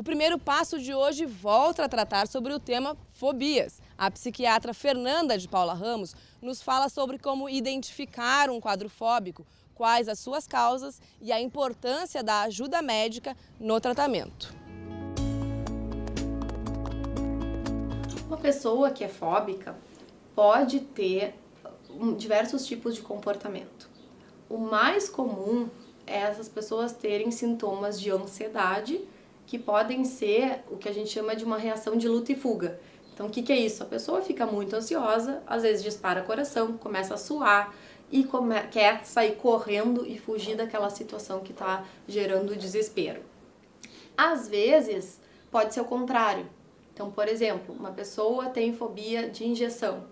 O primeiro passo de hoje volta a tratar sobre o tema fobias. A psiquiatra Fernanda de Paula Ramos nos fala sobre como identificar um quadro fóbico, quais as suas causas e a importância da ajuda médica no tratamento. Uma pessoa que é fóbica pode ter diversos tipos de comportamento. O mais comum é essas pessoas terem sintomas de ansiedade, que podem ser o que a gente chama de uma reação de luta e fuga. Então, o que é isso? A pessoa fica muito ansiosa, às vezes dispara coração, começa a suar e quer sair correndo e fugir daquela situação que está gerando desespero. Às vezes, pode ser o contrário. Então, por exemplo, uma pessoa tem fobia de injeção.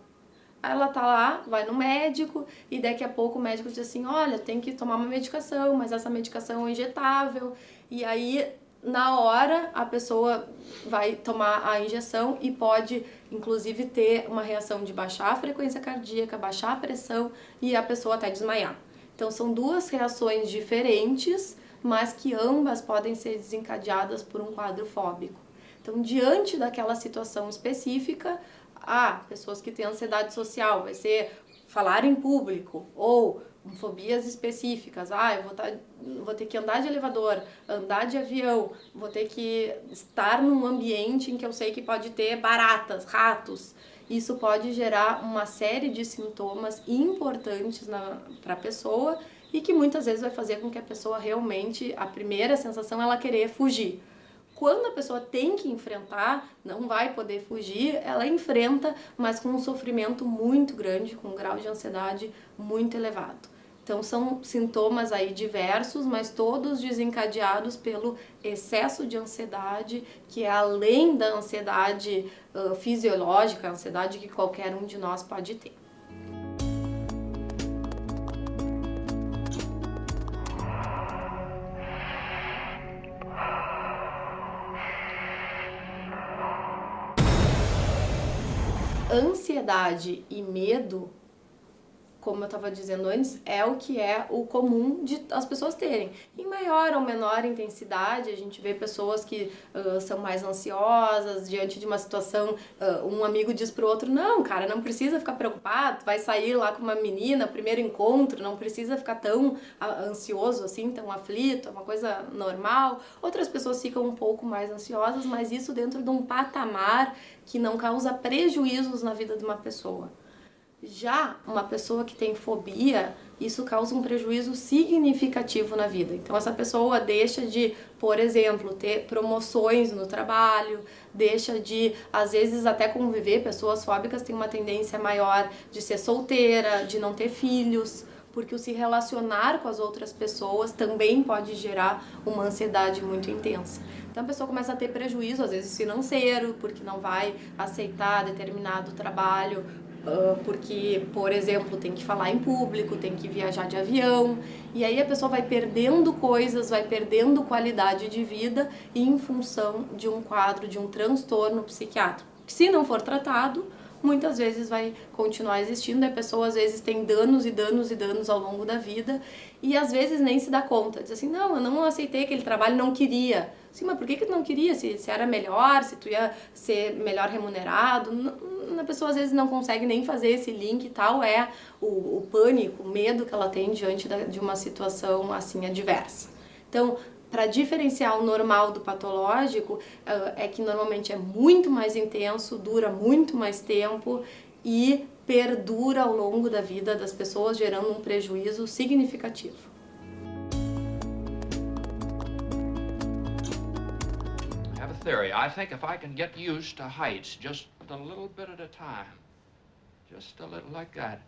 Ela tá lá, vai no médico e daqui a pouco o médico diz assim, olha, tem que tomar uma medicação, mas essa medicação é injetável. E aí, na hora, a pessoa vai tomar a injeção e pode, inclusive, ter uma reação de baixar a frequência cardíaca, baixar a pressão e a pessoa até desmaiar. Então, são duas reações diferentes, mas que ambas podem ser desencadeadas por um quadro fóbico. Então, diante daquela situação específica, pessoas que têm ansiedade social, vai ser falar em público, ou fobias específicas, eu vou ter que andar de elevador, andar de avião, vou ter que estar num ambiente em que eu sei que pode ter baratas, ratos. Isso pode gerar uma série de sintomas importantes para a pessoa e que muitas vezes vai fazer com que a pessoa realmente, a primeira sensação é ela querer fugir. Quando a pessoa tem que enfrentar, não vai poder fugir, ela enfrenta, mas com um sofrimento muito grande, com um grau de ansiedade muito elevado. Então são sintomas aí diversos, mas todos desencadeados pelo excesso de ansiedade, que é além da ansiedade fisiológica, a ansiedade que qualquer um de nós pode ter. Ansiedade e medo, como eu estava dizendo antes, é o que é o comum de as pessoas terem. Em maior ou menor intensidade, a gente vê pessoas que são mais ansiosas diante de uma situação. Um amigo diz pro outro, não, cara, não precisa ficar preocupado, vai sair lá com uma menina, primeiro encontro, não precisa ficar tão ansioso assim, tão aflito, é uma coisa normal. Outras pessoas ficam um pouco mais ansiosas, mas isso dentro de um patamar que não causa prejuízos na vida de uma pessoa. Já uma pessoa que tem fobia, isso causa um prejuízo significativo na vida. Então essa pessoa deixa de, por exemplo, ter promoções no trabalho, deixa de, às vezes, até conviver. Pessoas fóbicas têm uma tendência maior de ser solteira, de não ter filhos, porque o se relacionar com as outras pessoas também pode gerar uma ansiedade muito intensa. Então a pessoa começa a ter prejuízo, às vezes financeiro, porque não vai aceitar determinado trabalho, porque, por exemplo, tem que falar em público, tem que viajar de avião, e aí a pessoa vai perdendo coisas, vai perdendo qualidade de vida em função de um quadro, de um transtorno psiquiátrico. Se não for tratado, muitas vezes vai continuar existindo, a pessoa às vezes tem danos e danos e danos ao longo da vida, e às vezes nem se dá conta, diz assim, não, eu não aceitei aquele trabalho, não queria. Sim, mas por que tu não queria? Se era melhor, se tu ia ser melhor remunerado, a pessoa às vezes não consegue nem fazer esse link e tal, é o pânico, o medo que ela tem diante de uma situação assim adversa. Então, para diferenciar o normal do patológico, é que normalmente é muito mais intenso, dura muito mais tempo e perdura ao longo da vida das pessoas, gerando um prejuízo significativo. I have a theory. I think if I can get used to heights just a little bit at a time, just a little like that,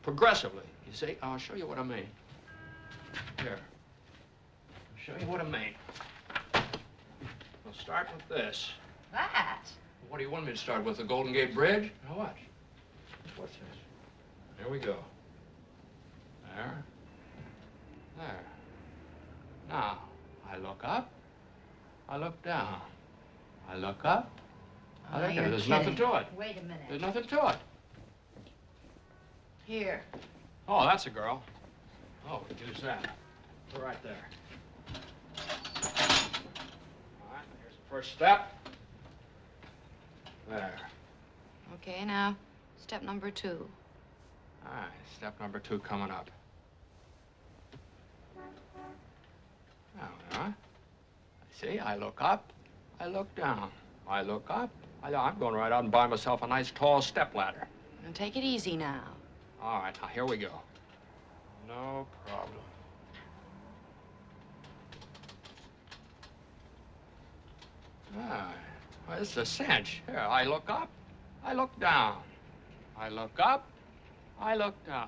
progressively, you see, I'll show you what I mean. Here. Show you what I mean. We'll start with this. That? What do you want me to start with? The Golden Gate Bridge? Now watch. What's this? Here we go. There. There. Now, I look up. I look down. I look up. I look at it. There's nothing to it. Wait a minute. There's nothing to it. Here. Oh, that's a girl. Oh, use that. Put her right there. All right, here's a First step. There. Okay, now, step number 2. All right, step number 2 coming up. Now, huh? See, I look up, I look down. I look up, I'm going right out and buy myself a nice tall step ladder. Now, take it easy now. All right, now here we go. No problem. Ah, well, this is a cinch. Here, I look up, I look down. I look up, I look down.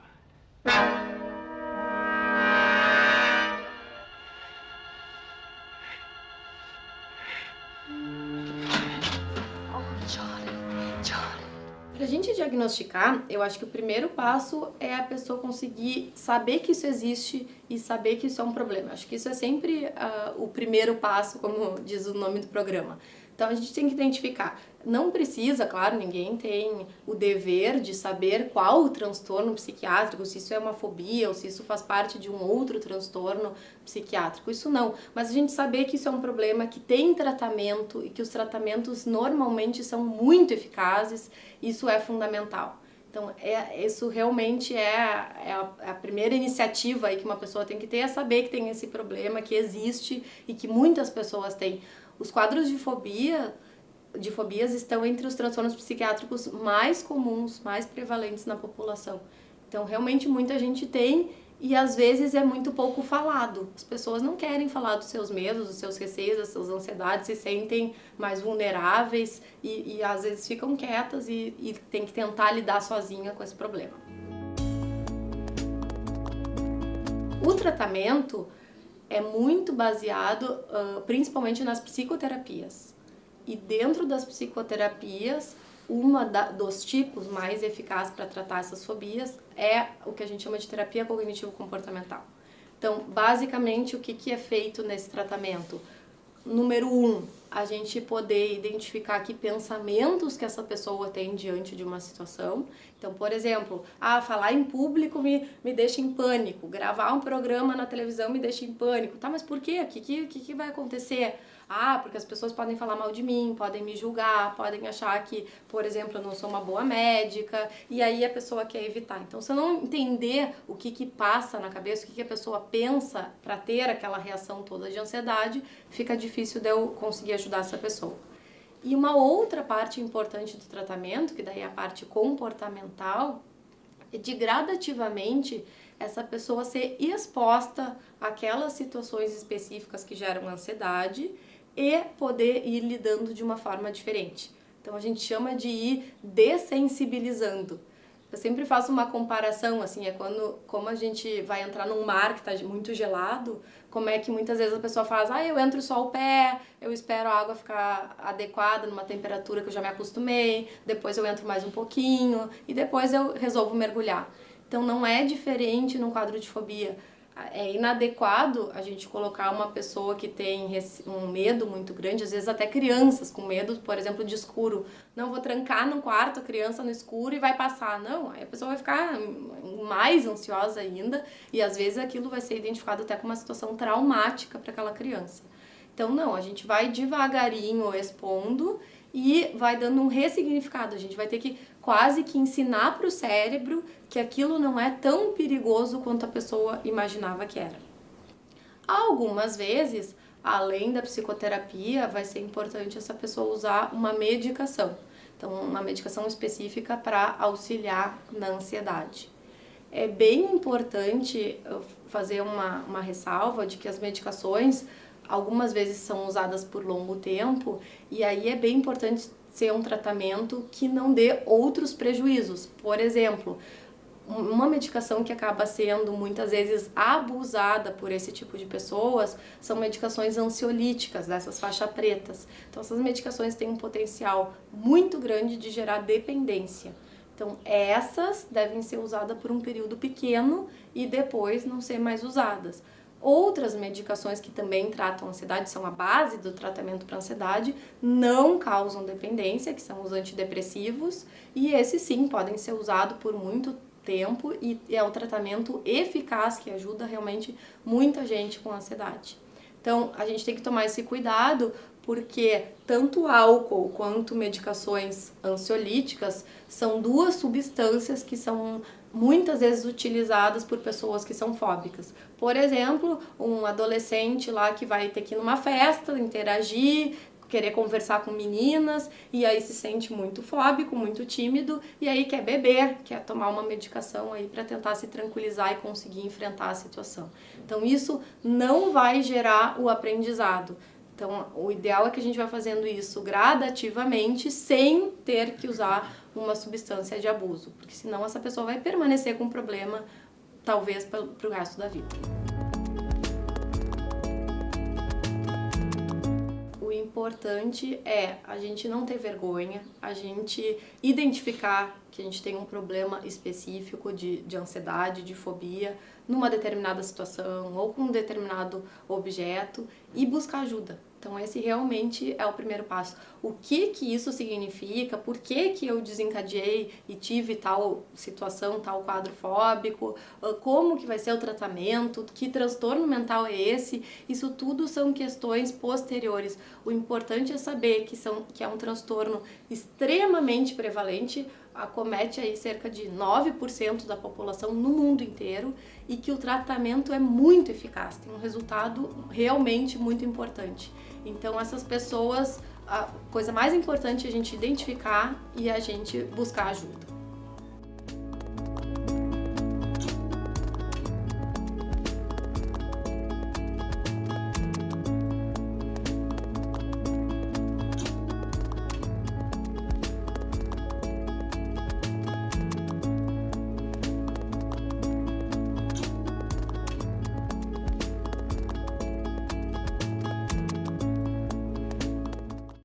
Para a gente diagnosticar, eu acho que o primeiro passo é a pessoa conseguir saber que isso existe e saber que isso é um problema. Acho que isso é sempre o primeiro passo, como diz o nome do programa. Então a gente tem que identificar. Não precisa, claro, ninguém tem o dever de saber qual o transtorno psiquiátrico, se isso é uma fobia ou se isso faz parte de um outro transtorno psiquiátrico. Isso não. Mas a gente saber que isso é um problema que tem tratamento e que os tratamentos normalmente são muito eficazes, isso é fundamental. Então, isso realmente é a primeira iniciativa aí que uma pessoa tem que ter, é saber que tem esse problema, que existe e que muitas pessoas têm. Os quadros de fobias estão entre os transtornos psiquiátricos mais comuns, mais prevalentes na população. Então, realmente muita gente tem e às vezes é muito pouco falado. As pessoas não querem falar dos seus medos, dos seus receios, das suas ansiedades, se sentem mais vulneráveis e às vezes ficam quietas e tem que tentar lidar sozinha com esse problema. O tratamento é muito baseado principalmente nas psicoterapias. E dentro das psicoterapias, dos tipos mais eficazes para tratar essas fobias é o que a gente chama de terapia cognitivo-comportamental. Então, basicamente, o que é feito nesse tratamento? Número 1, a gente poder identificar que pensamentos que essa pessoa tem diante de uma situação. Então, por exemplo, falar em público me deixa em pânico, gravar um programa na televisão me deixa em pânico. Tá, mas por quê? O que vai acontecer? Porque as pessoas podem falar mal de mim, podem me julgar, podem achar que, por exemplo, eu não sou uma boa médica, e aí a pessoa quer evitar. Então, se eu não entender o que passa na cabeça, o que a pessoa pensa para ter aquela reação toda de ansiedade, fica difícil de eu conseguir ajudar essa pessoa. E uma outra parte importante do tratamento, que daí é a parte comportamental, é de gradativamente essa pessoa ser exposta àquelas situações específicas que geram ansiedade e poder ir lidando de uma forma diferente. Então a gente chama de ir dessensibilizando. Eu sempre faço uma comparação, assim, como a gente vai entrar num mar que está muito gelado, como é que muitas vezes a pessoa faz, eu entro só o pé, eu espero a água ficar adequada numa temperatura que eu já me acostumei, depois eu entro mais um pouquinho e depois eu resolvo mergulhar. Então não é diferente no quadro de fobia. É inadequado a gente colocar uma pessoa que tem um medo muito grande, às vezes até crianças com medo, por exemplo, de escuro. Não, vou trancar no quarto a criança no escuro e vai passar. Não, aí a pessoa vai ficar mais ansiosa ainda e às vezes aquilo vai ser identificado até como uma situação traumática para aquela criança. Então não, a gente vai devagarinho expondo e vai dando um ressignificado. A gente vai ter que quase que ensinar para o cérebro que aquilo não é tão perigoso quanto a pessoa imaginava que era. Algumas vezes, além da psicoterapia, vai ser importante essa pessoa usar uma medicação. Então, uma medicação específica para auxiliar na ansiedade. É bem importante fazer uma ressalva de que as medicações algumas vezes são usadas por longo tempo e aí é bem importante ser um tratamento que não dê outros prejuízos. Por exemplo, uma medicação que acaba sendo muitas vezes abusada por esse tipo de pessoas são medicações ansiolíticas, dessas faixas pretas. Então essas medicações têm um potencial muito grande de gerar dependência. Então essas devem ser usadas por um período pequeno e depois não ser mais usadas. Outras medicações que também tratam ansiedade, são a base do tratamento para ansiedade, não causam dependência, que são os antidepressivos, e esses sim podem ser usados por muito tempo e é um tratamento eficaz que ajuda realmente muita gente com ansiedade. Então, a gente tem que tomar esse cuidado, porque tanto álcool quanto medicações ansiolíticas são duas substâncias que são muitas vezes utilizadas por pessoas que são fóbicas. Por exemplo, um adolescente lá que vai ter que ir numa festa, interagir, querer conversar com meninas, e aí se sente muito fóbico, muito tímido, e aí quer beber, quer tomar uma medicação aí para tentar se tranquilizar e conseguir enfrentar a situação. Então isso não vai gerar o aprendizado. Então o ideal é que a gente vá fazendo isso gradativamente, sem ter que usar uma substância de abuso, porque senão essa pessoa vai permanecer com o problema, talvez para o resto da vida. O importante é a gente não ter vergonha, a gente identificar que a gente tem um problema específico de ansiedade, de fobia, numa determinada situação ou com um determinado objeto e buscar ajuda. Então esse realmente é o primeiro passo. O que isso significa? Por que eu desencadeei e tive tal situação, tal quadro fóbico? Como que vai ser o tratamento? Que transtorno mental é esse? Isso tudo são questões posteriores. O importante é saber que é um transtorno extremamente prevalente, acomete aí cerca de 9% da população no mundo inteiro e que o tratamento é muito eficaz, tem um resultado realmente muito importante. Então essas pessoas, a coisa mais importante é a gente identificar e a gente buscar ajuda.